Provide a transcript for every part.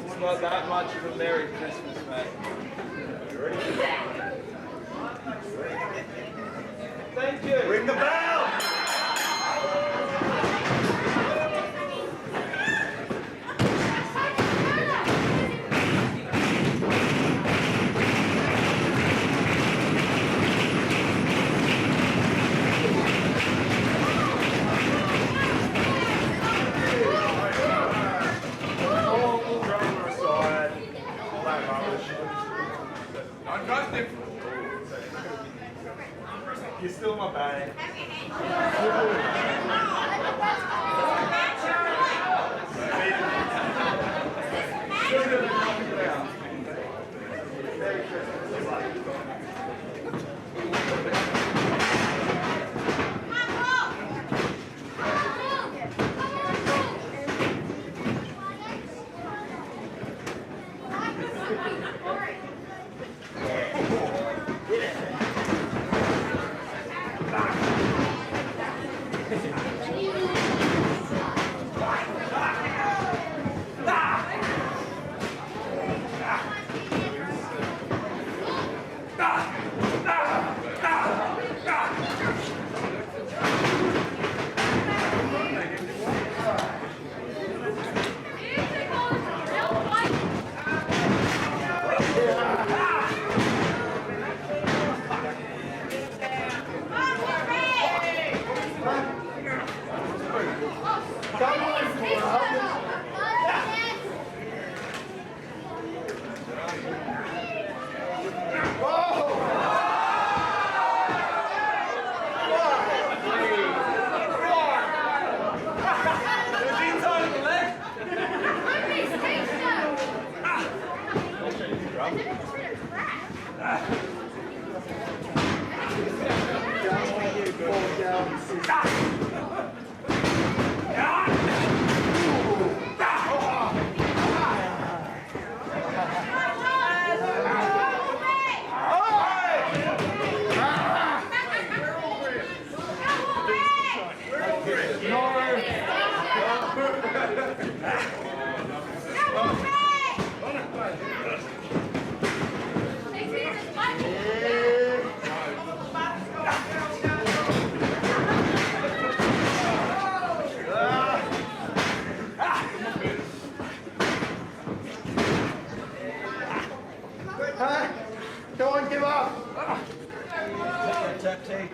It's not that much of a Merry Christmas, mate. Thank you. Ring the bell! You're still my bag. Don't give up! Take.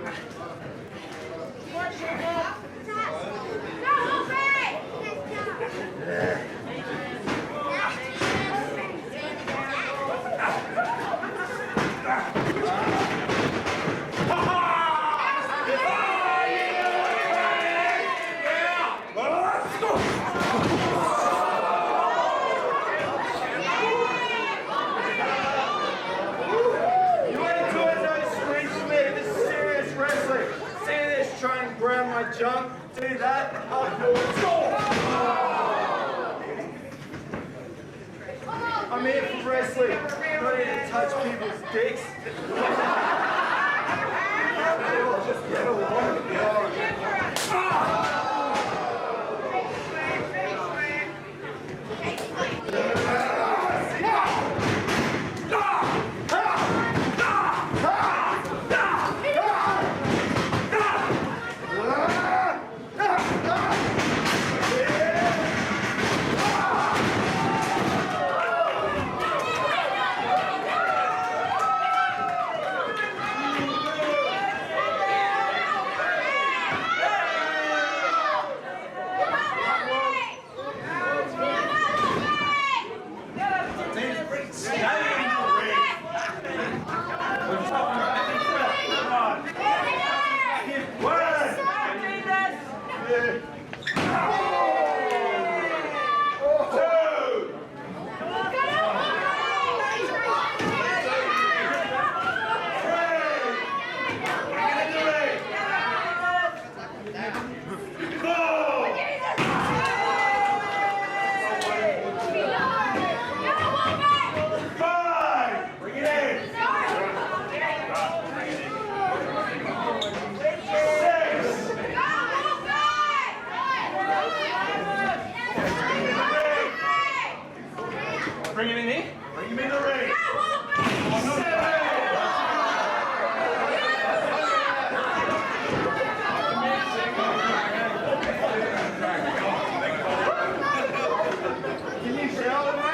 Try and grab my junk, do that, let's go! I'm here for wrestling, not here to touch people's dicks. Just get Bring him in here. Bring him in the ring. Can you shout it, mate?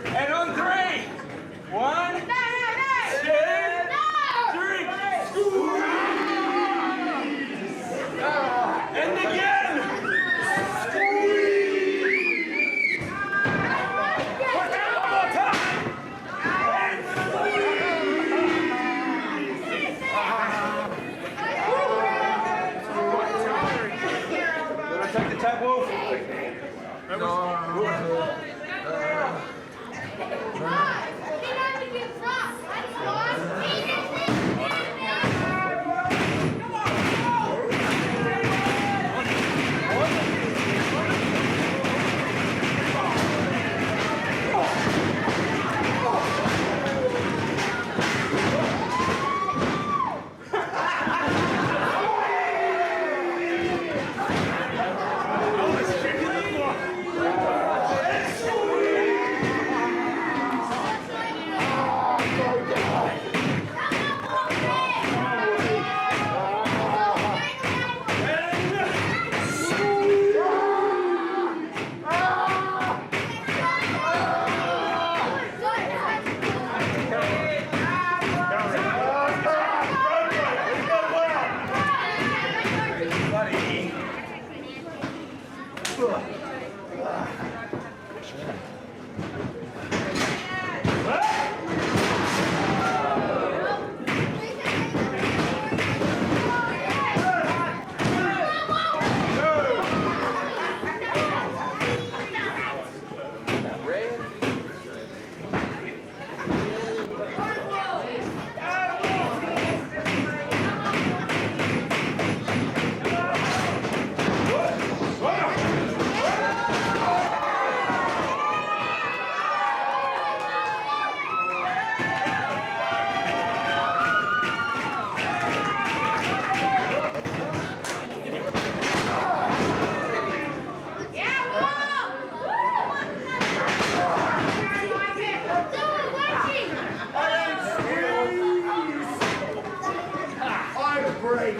And on three. 1, 2, 3. And again. One more time. Did I take the tap, Wolf? Break.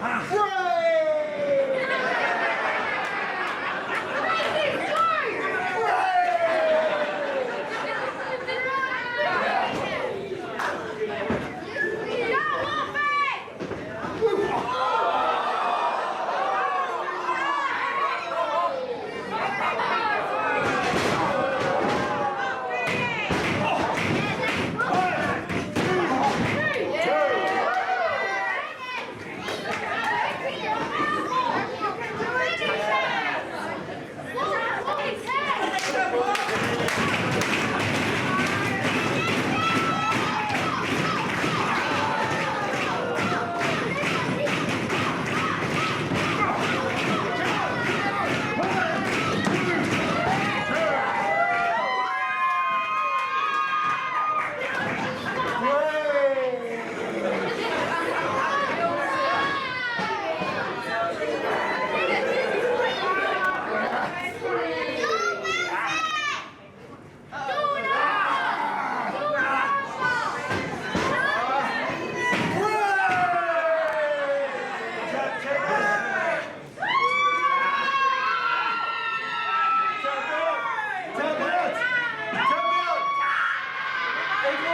Tap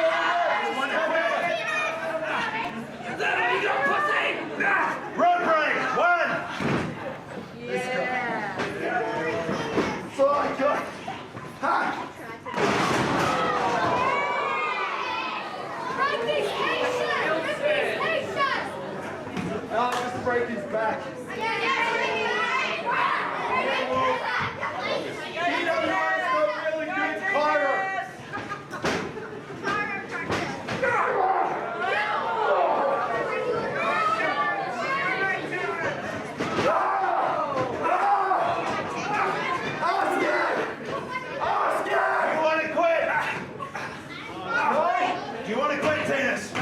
out. Do you want to quit tennis?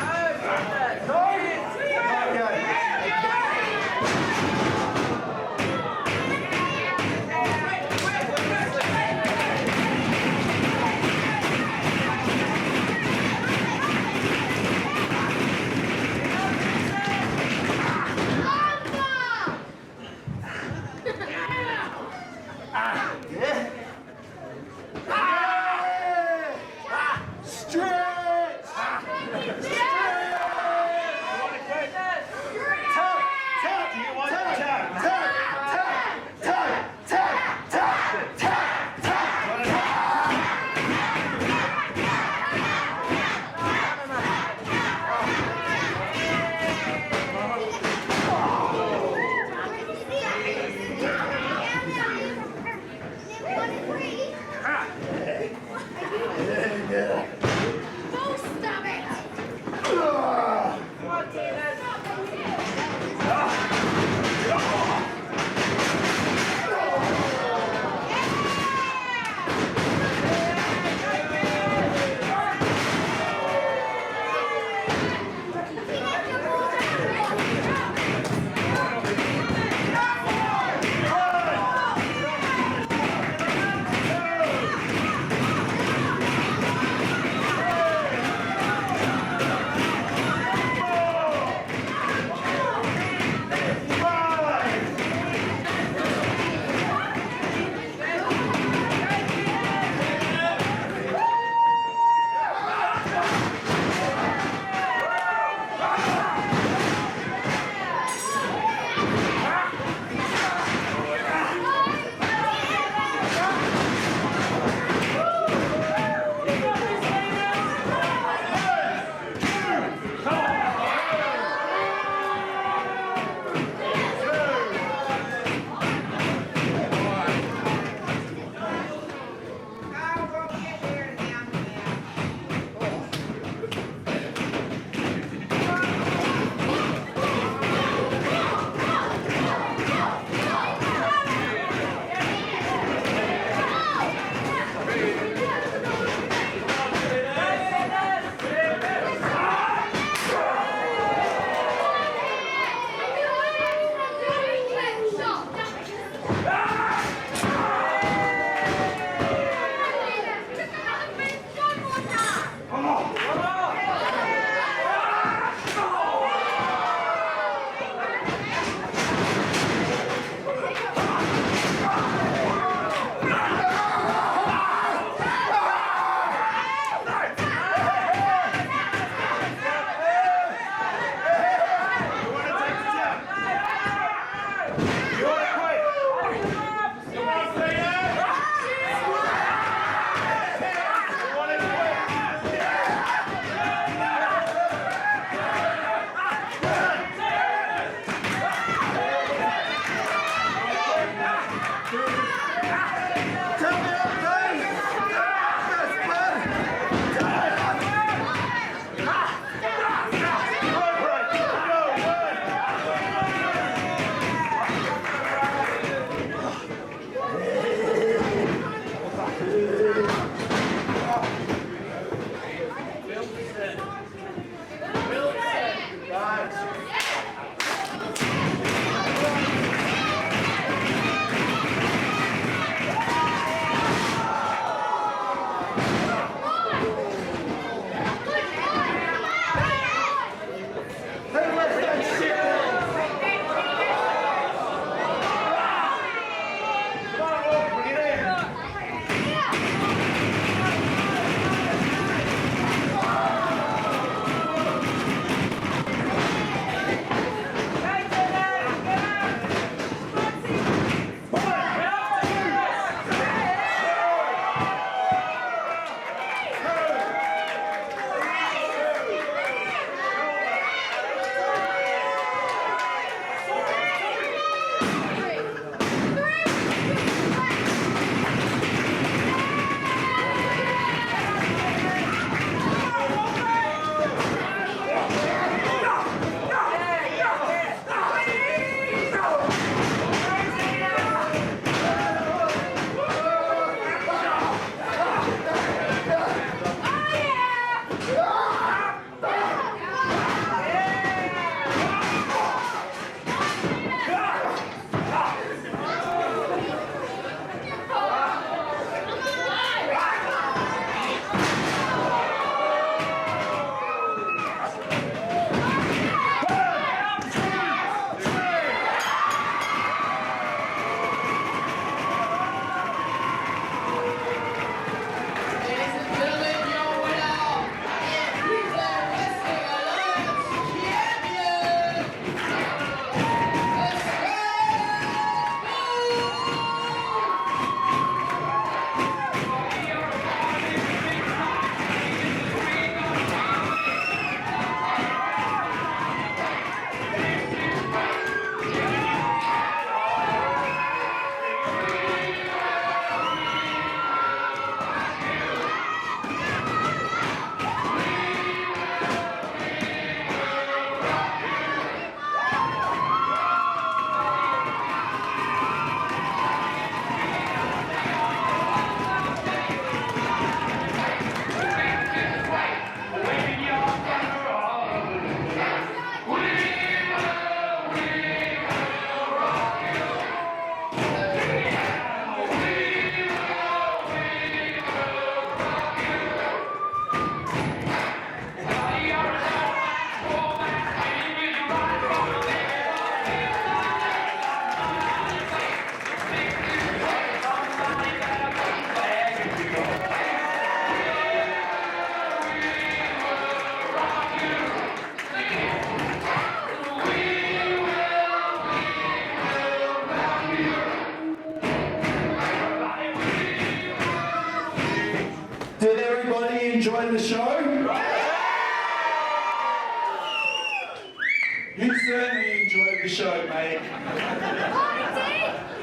You certainly enjoyed the show, mate.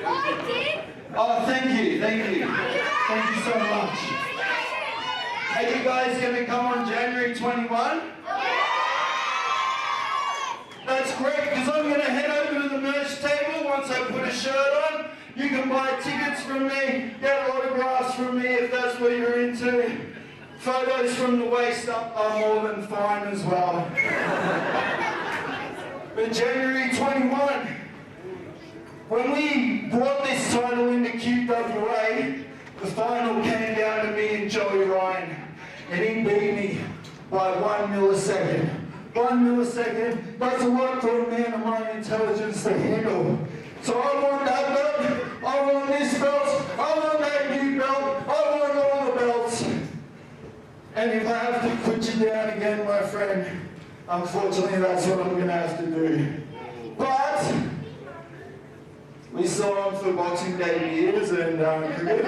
I did. Oh, thank you. Thank you so much. Are you guys going to come on January 21? That's great, because I'm going to head over to the merch table once I put a shirt on. You can buy tickets from me, get autographs from me if that's what you're into. Photos from the waist up are more than fine as well. But January 21, when we brought this title into QWA, the final came down to me and Joey Ryan, and he beat me by 1 millisecond. 1 millisecond, that's a lot for a man of my intelligence to handle. So I want that belt, I want this belt, I want that new belt, I want all the belts. And if I have to put you down again, my friend, unfortunately that's what I'm going to have to do. But we saw on for Boxing Day years and cricket.